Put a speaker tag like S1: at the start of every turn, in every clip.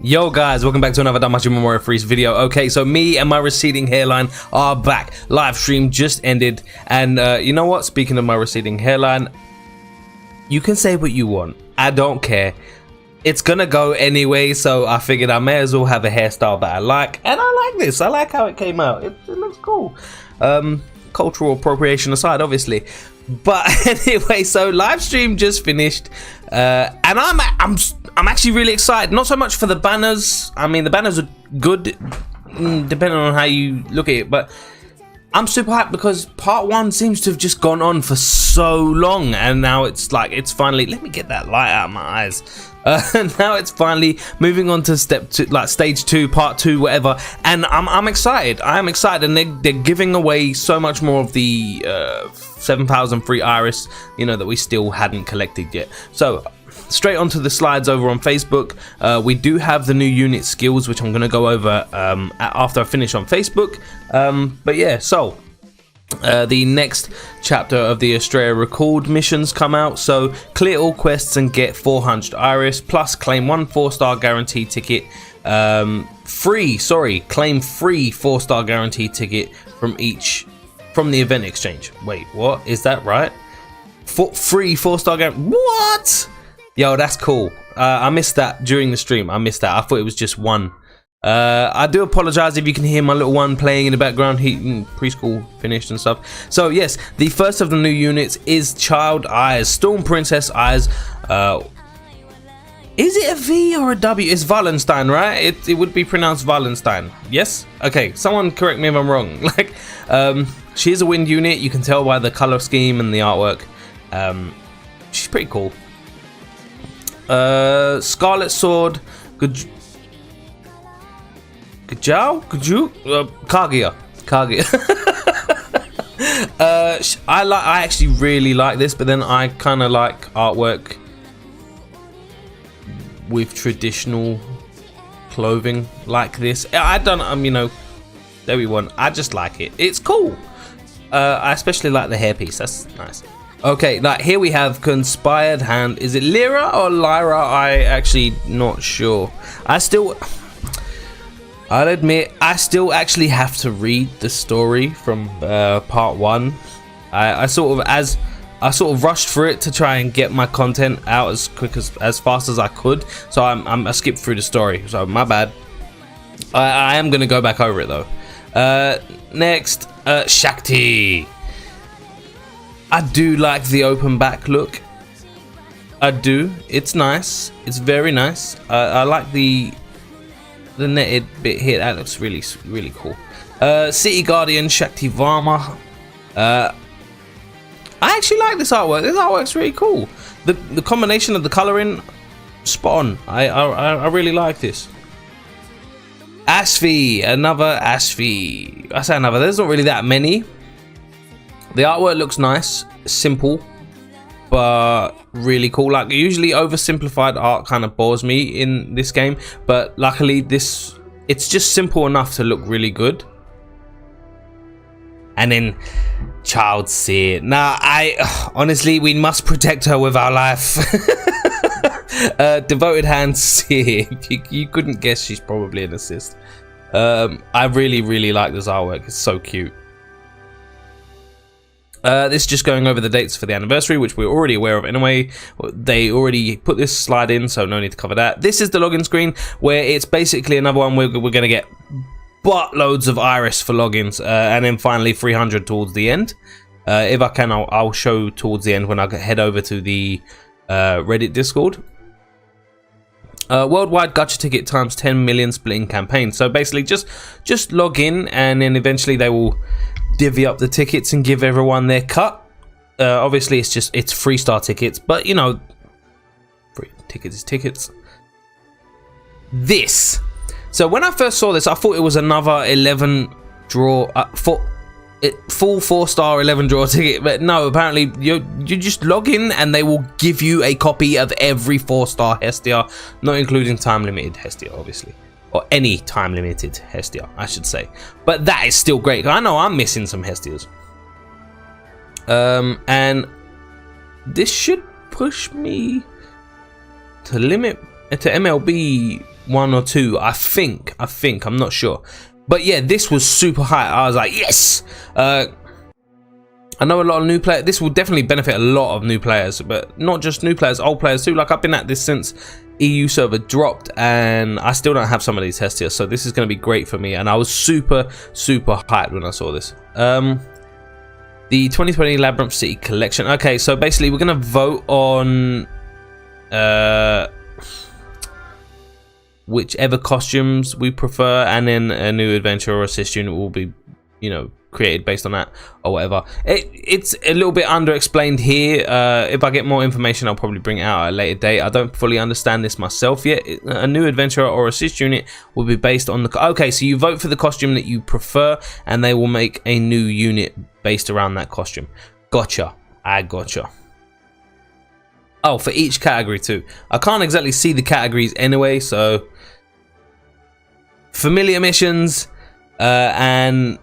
S1: Yo guys, welcome back to another Danmachi Memoria Freese video. Okay, so me and my receding hairline are back. Live stream just ended, and you know what? Speaking of my receding hairline, you can say what you want. I don't care. It's gonna go anyway, so I figured I may as well have a hairstyle that I like, and I like this. I like how it came out. It looks cool. Cultural appropriation aside, obviously. But anyway, so live stream just finished, and I'm actually really excited. Not so much for the banners. I mean, the banners are good, depending on how you look at it. But I'm super hyped because part one seems to have just gone on for so long, and now it's like it's finally. Let me get that light out of my eyes. Now it's finally moving on to step two, like stage 2, part 2, whatever. And I'm excited. I am excited, and they're giving away so much more of the 7,000 free iris, you know, that we still hadn't collected yet. So straight onto the slides over on Facebook. We do have the new unit skills, which I'm going to go over after I finish on Facebook. But yeah, so the next chapter of the Australia Record missions come out. So clear all quests and get 400 iris, plus claim 1 4-star guarantee ticket. Claim free 4-star guarantee ticket from the event exchange. Wait, what? Is that right? Free 4-star guarantee? What? Yo, that's cool. I missed that during the stream. I missed that. I thought it was just one. I do apologize if you can hear my little one playing in the background. He preschool finished and stuff. So yes, the first of the new units is Child Eyes, Storm Princess Eyes. Is it a V or a W? It's Wallenstein, right? It would be pronounced Wallenstein. Yes? Okay, someone correct me if I'm wrong. Like, she is a wind unit. You can tell by the color scheme and the artwork. She's pretty cool. Scarlet Sword, Kaguya. I actually really like this, but then I kind of like artwork with traditional clothing like this. I don't, you know, there we want. I just like it. It's cool. I especially like the hairpiece. That's nice. Okay, like here we have Conspired Hand. Is it Lyra or Lyra? I actually not sure. I'll admit, I still actually have to read the story from part 1. I sort of rushed through it to try and get my content out as quick as fast as I could. So I skipped through the story. So my bad. I am gonna go back over it though. Next, Shakti. I do like the open back look. I do. It's nice. It's very nice. I like the netted bit here. That looks really cool. City Guardian Shakti Varma. I actually like this artwork. This artwork's really cool. The combination of the coloring, spot on. I really like this. Ashvi, another Ashvi. I say another. There's not really that many. The artwork looks nice, simple, but really cool. Like, usually oversimplified art kind of bores me in this game, but luckily it's just simple enough to look really good. And then Child Seer. Now, honestly, we must protect her with our life. Devoted Hand Seer. You couldn't guess she's probably an assist. I really like this artwork. It's so cute. This is just going over the dates for the anniversary, which we're already aware of anyway. They already put this slide in, so no need to cover that. This is the login screen, where it's basically another one where we're going to get buttloads of iris for logins, and then finally 300 towards the end. If I can, I'll show towards the end when I head over to the Reddit Discord. Worldwide gacha ticket times 10 million splitting campaign. So basically just log in, and then eventually they will divvy up the tickets and give everyone their cut. Obviously it's 3-star tickets, but you know, free tickets is tickets. This, so when I first saw this, I thought it was another 11 draw full 4-star 11 draw ticket, but no, apparently you just log in and they will give you a copy of every 4-star Hestia, not including time limited Hestia, obviously. Or any time limited Hestia, I should say. But that is still great. I know I'm missing some Hestias. And this should push me to MLB 1 or 2, I think, I'm not sure, but yeah, this was super high. I was like, yes. I know a lot of new players. This will definitely benefit a lot of new players, but not just new players, old players too. Like, I've been at this since EU server dropped, and I still don't have some of these tests here, so this is going to be great for me. And I was super hyped when I saw this. The 2020 Labyrinth City collection. Okay, so basically we're going to vote on whichever costumes we prefer, and then a new adventure or assist unit will be, you know, created based on that or whatever. It's a little bit under explained here. If I get more information, I'll probably bring it out at a later date. I don't fully understand this myself yet. A new adventure or assist unit will be based on the... Okay, so you vote for the costume that you prefer, and they will make a new unit based around that costume. Gotcha. I gotcha. Oh, for each category too. I can't exactly see the categories anyway, so... Familiar missions, and...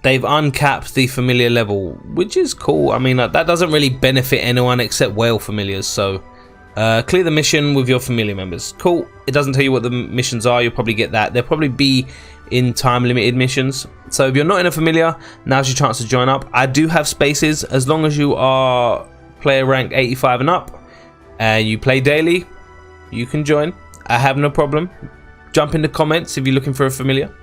S1: they've uncapped the familiar level, which is cool. I mean, that doesn't really benefit anyone except whale familiars. So clear the mission with your familiar members. Cool. It doesn't tell you what the missions are. You'll probably get that. They'll probably be in time limited missions. So if you're not in a familiar, now's your chance to join up. I do have spaces. As long as you are player rank 85 and up and you play daily, you can join. I have no problem. Jump in the comments if you're looking for a familiar.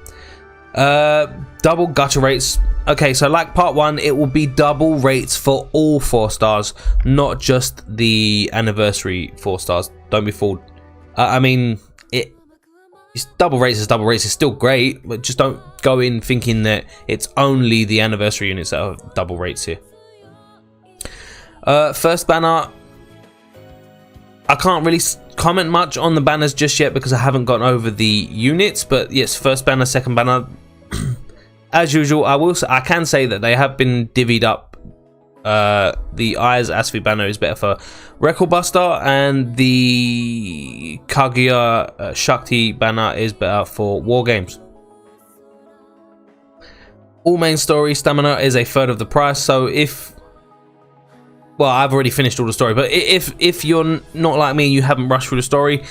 S1: Double gacha rates. Okay, so like part 1, it will be double rates for all 4 stars, not just the anniversary 4 stars. Don't be fooled. I mean, it's double rates is double rates. It's still great, but just don't go in thinking that it's only the anniversary units that are double rates here. First banner, I can't really comment much on the banners just yet because I haven't gone over the units, but yes, first banner, second banner. As usual, I can say that they have been divvied up. The Eyes Asfi banner is better for Record Buster, and the Kaguya Shakti banner is better for War Games. All main story stamina is a third of the price, so if... Well, I've already finished all the story, but if you're not like me and you haven't rushed through the story,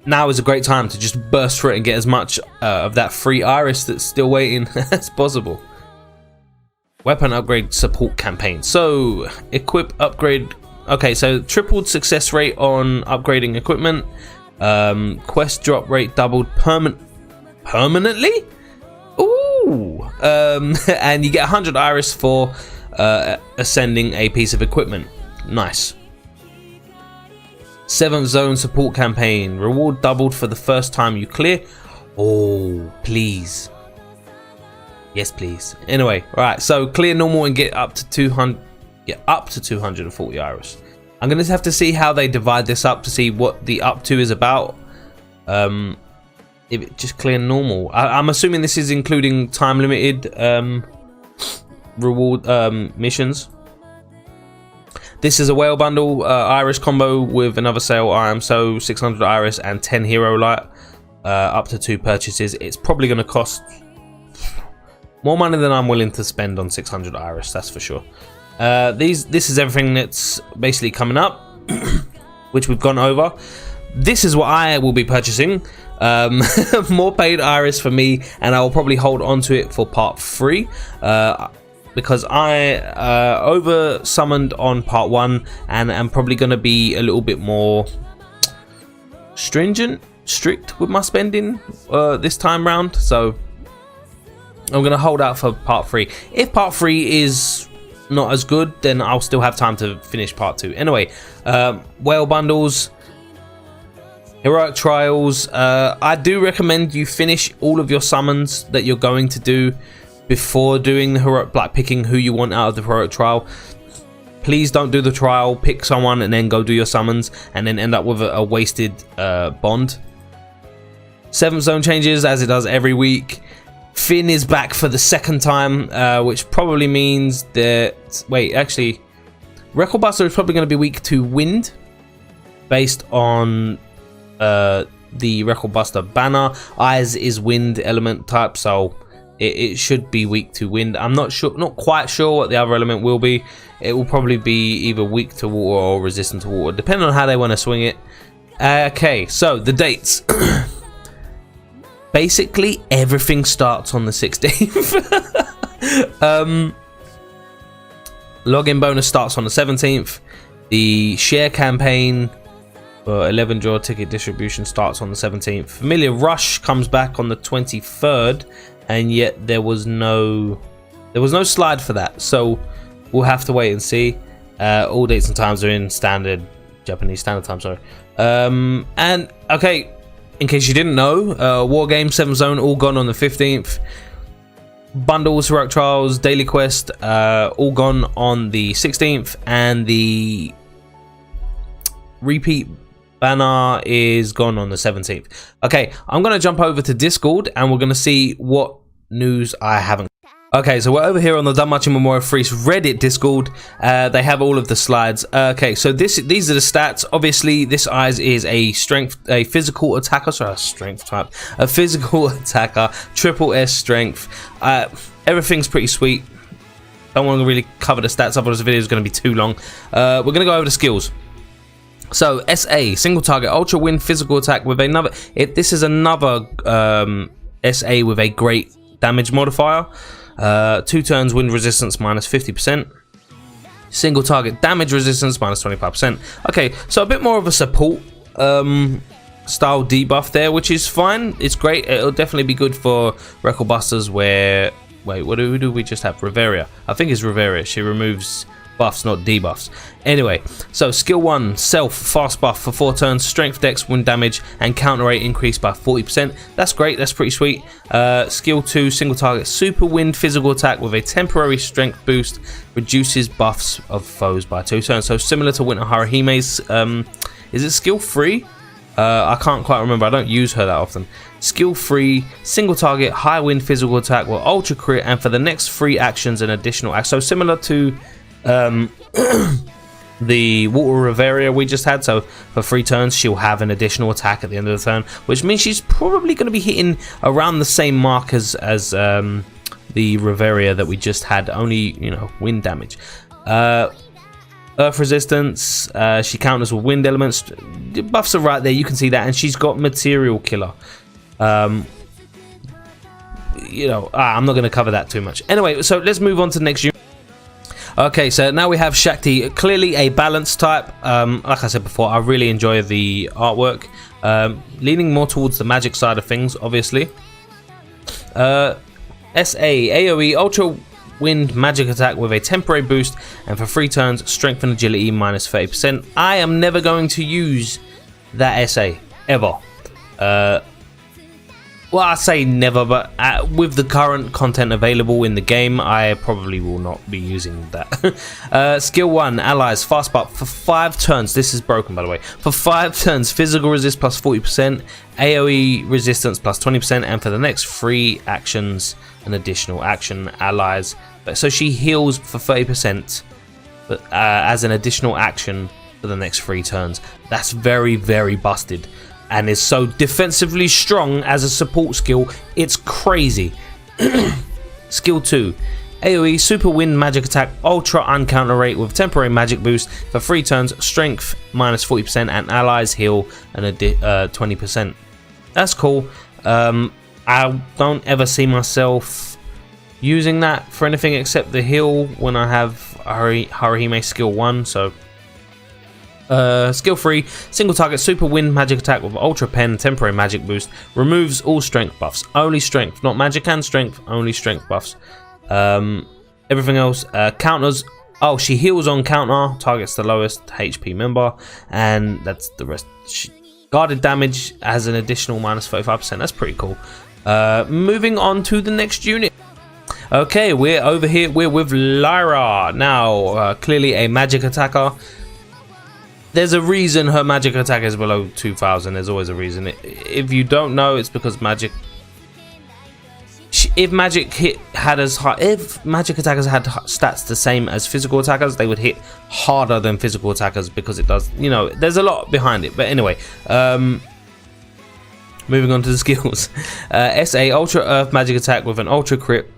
S1: now is a great time to just burst through it and get as much of that free iris that's still waiting as possible. Weapon upgrade support campaign. So, equip upgrade. Okay, so tripled success rate on upgrading equipment. Quest drop rate doubled permanently? Ooh! And you get 100 iris for ascending a piece of equipment. Nice. 7th zone support campaign. Reward doubled for the first time you clear. Oh, please. Yes, please. Anyway, right. So clear normal and get up to 200. Get up to 240 iris. I'm gonna have to see how they divide this up to see what the up to is about. If it just clear normal. I'm assuming this is including time limited reward missions. This is a whale bundle, iris combo with another sale item, so 600 iris and 10 hero light, up to 2 purchases. It's probably going to cost more money than I'm willing to spend on 600 iris, that's for sure. This is everything that's basically coming up, which we've gone over. This is what I will be purchasing. More paid iris for me, and I will probably hold on to it for part 3. Because I over summoned on part 1 and am probably going to be a little bit more strict with my spending this time round. So I'm going to hold out for part 3. If part 3 is not as good, then I'll still have time to finish part 2. Anyway, whale bundles, heroic trials. I do recommend you finish all of your summons that you're going to do before doing the heroic, like picking who you want out of the heroic trial. Please don't do the trial, pick someone and then go do your summons and then end up with a wasted bond. 7th zone changes as it does every week. Finn is back for the 2nd time, which probably means that... Wait, actually, Record Buster is probably going to be weak to wind based on the Record Buster banner. Eyes is wind element type, so it should be weak to wind. I'm not quite sure what the other element will be. It will probably be either weak to water or resistant to water, depending on how they want to swing it. Okay, so the dates. Basically, everything starts on the 16th. Login bonus starts on the 17th. The share campaign for 11 draw ticket distribution starts on the 17th. Familiar Rush comes back on the 23rd, and yet there was no slide for that. So we'll have to wait and see. All dates and times are in Japanese standard time. Sorry. And okay. In case you didn't know, War Game, 7th Zone, all gone on the 15th. Bundles, Heroic Trials, Daily Quest, all gone on the 16th. And the repeat banner is gone on the 17th. Okay, I'm going to jump over to Discord and we're going to see what news I haven't. Okay, so we're over here on the Danmachi Memoria Freese Reddit Discord. They have all of the slides. Okay, so these are the stats. Obviously, this eyes is a physical attacker. Sorry, strength type. A physical attacker, triple S strength. Everything's pretty sweet. Don't want to really cover the stats, otherwise the video is going to be too long. We're going to go over the skills. So SA, single target, ultra wind, physical attack with another. This is another SA with a great damage modifier. 2 turns wind resistance minus 50%. Single target damage resistance minus 25%. Okay, so a bit more of a support style debuff there, which is fine. It's great. It'll definitely be good for record busters where... Wait, what do we just have? Reveria. I think it's Reveria. She removes buffs, not debuffs. Anyway, so skill 1, self, fast buff for 4 turns, strength, dex, wind damage, and counter rate increased by 40%. That's great, that's pretty sweet. Skill 2, single target, super wind, physical attack with a temporary strength boost, reduces buffs of foes by 2 turns. So similar to Winter Harahime's, is it skill 3? I can't quite remember, I don't use her that often. Skill 3, single target, high wind, physical attack with ultra crit, and for the next 3 actions, an additional act. So similar to the Water Reveria we just had. So for 3 turns she'll have an additional attack at the end of the turn, which means she's probably going to be hitting around the same mark as the Reveria that we just had, only, you know, wind damage. Earth resistance, she counters with wind elements. The buffs are right there, you can see that, and she's got material killer. You know, I'm not going to cover that too much. Anyway, so let's move on to the next unit. Okay, so now we have Shakti, clearly a balanced type. Like I said before, I really enjoy the artwork. Leaning more towards the magic side of things, obviously. SA, AoE, Ultra Wind, magic attack with a temporary boost, and for 3 turns, strength and agility minus 30%. I am never going to use that SA, ever. Well, I say never, but with the current content available in the game, I probably will not be using that. Skill 1, allies, fast buff for 5 turns. This is broken, by the way. For 5 turns, physical resist plus 40%, AoE resistance plus 20%, and for the next 3 actions, an additional action, allies. So she heals for 30%, but as an additional action for the next 3 turns. That's very, very busted. And is so defensively strong as a support skill, it's crazy. Skill 2, AoE, super wind, magic attack, ultra uncounter rate with temporary magic boost for 3 turns, strength minus 40%, and allies heal and 20%. That's cool. I don't ever see myself using that for anything except the heal when I have Harahime skill 1, so... skill 3, single target, super wind, magic attack with ultra pen, temporary magic boost, removes all strength buffs, only strength, not magic and strength, only strength buffs. Everything else, counters, oh, she heals on counter, targets the lowest HP member, and that's the rest. Guarded damage has an additional minus 35%, that's pretty cool. Moving on to the next unit. Okay, we're over here, we're with Lyra. Now, clearly a magic attacker. There's a reason her magic attack is below 2000. There's always a reason. If you don't know, it's because magic... If magic attackers had stats the same as physical attackers, they would hit harder than physical attackers because it does, you know, there's a lot behind it. But anyway, moving on to the skills. SA, Ultra Earth magic attack with an ultra crit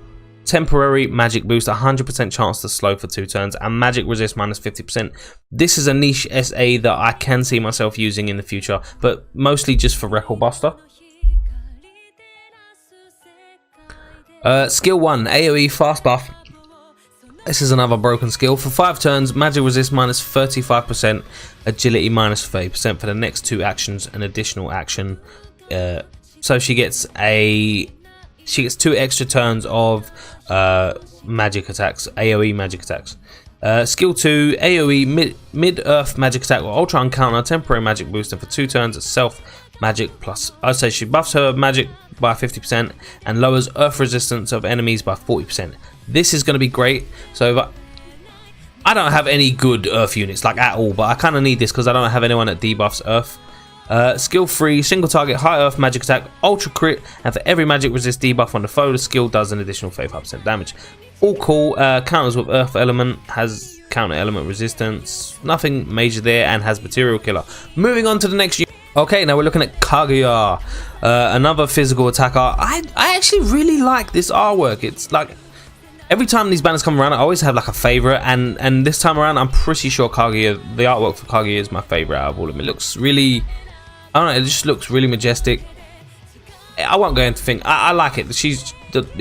S1: temporary magic boost, 100% chance to slow for 2 turns, and magic resist minus 50%. This is a niche SA that I can see myself using in the future, but mostly just for record buster. Skill 1, AoE fast buff. This is another broken skill. For 5 turns, magic resist minus 35%, agility minus 30% for the next 2 actions, an additional action. So she gets 2 extra turns of magic attacks, AoE magic attacks. Skill 2, AoE mid-earth magic attack or ultra encounter, temporary magic booster for 2 turns at self magic plus. I say she buffs her magic by 50% and lowers earth resistance of enemies by 40%. This is going to be great. So if I don't have any good earth units like at all, but I kind of need this because I don't have anyone that debuffs earth. Skill 3, single target, high earth magic attack, ultra crit, and for every magic resist debuff on the foe, the skill does an additional 35% damage. All cool. Counters with earth element, has counter element resistance, nothing major there, and has material killer. Moving on to the next unit. Okay, now we're looking at Kaguya, another physical attacker. I actually really like this artwork. It's like every time these banners come around, I always have like a favorite, and this time around, I'm pretty sure Kaguya, the artwork for Kaguya is my favorite out of all of them. It looks really, I don't know, it just looks really majestic. I won't go into thing. I like it.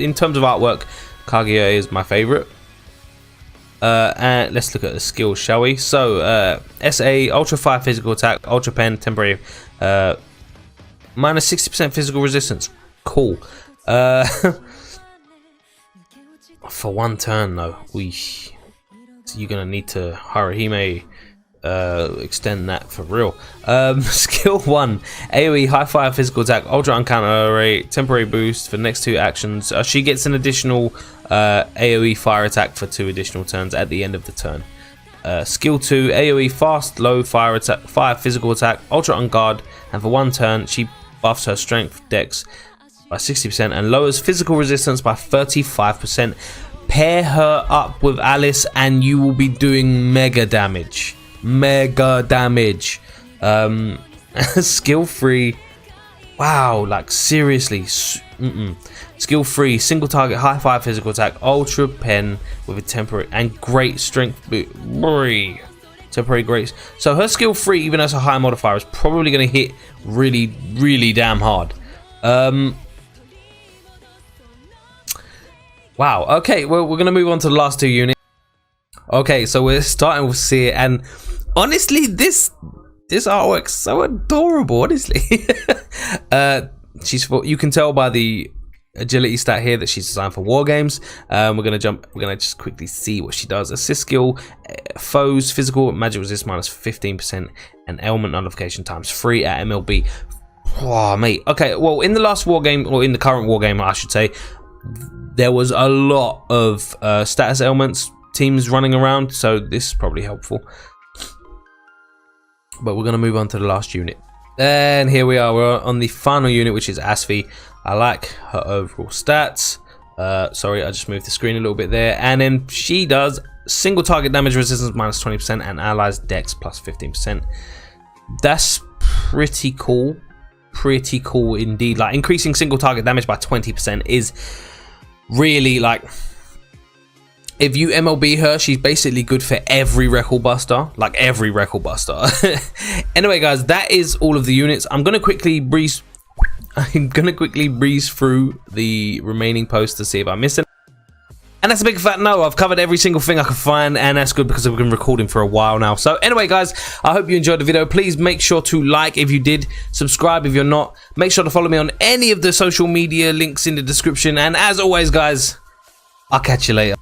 S1: In terms of artwork, Kaguya is my favorite. And let's look at the skills, shall we? So SA, ultra 5 physical attack, ultra pen, temporary, minus 60% physical resistance. Cool. For 1 turn though, so you're gonna need to Haruhime extend that for real. Skill 1, AoE high fire physical attack, ultra encounter rate, temporary boost for next 2 actions. She gets an additional AoE fire attack for 2 additional turns at the end of the turn. Skill 2, AoE fast low fire attack, fire physical attack, ultra on guard, and for 1 turn she buffs her strength dex by 60% and lowers physical resistance by 35%. Pair her up with Alice and you will be doing mega damage. Skill 3, wow, like seriously. Skill 3, single target high fire physical attack, ultra pen with a temporary and great strength temporary great. So her skill 3, even as a high modifier, is probably going to hit really damn hard. Wow, okay, well, we're going to move on to the last 2 units. Okay, so we're starting with Seer, and honestly, this artwork's so adorable, honestly. You can tell by the agility stat here that she's designed for war games. We're gonna just quickly see what she does. Assist skill, foes physical magic resist minus 15% and ailment nullification times 3 at MLB. Oh mate, okay, well in the last war game, or in the current war game I should say, there was a lot of status ailments teams running around, so this is probably helpful. But we're going to move on to the last unit. And here we are, we're on the final unit, which is Asfi. I like her overall stats. Sorry, I just moved the screen a little bit there. And then she does single target damage resistance minus 20% and allies dex plus 15%. That's pretty cool. Pretty cool indeed. Like increasing single target damage by 20% is really like, if you MLB her, she's basically good for every record buster, like every record buster. Anyway, guys, that is all of the units. I'm gonna quickly breeze through the remaining posts to see if I missed it. And that's a big fat no. I've covered every single thing I could find, and that's good because I've been recording for a while now. So anyway, guys, I hope you enjoyed the video. Please make sure to like if you did, subscribe if you're not. Make sure to follow me on any of the social media links in the description. And as always, guys, I'll catch you later.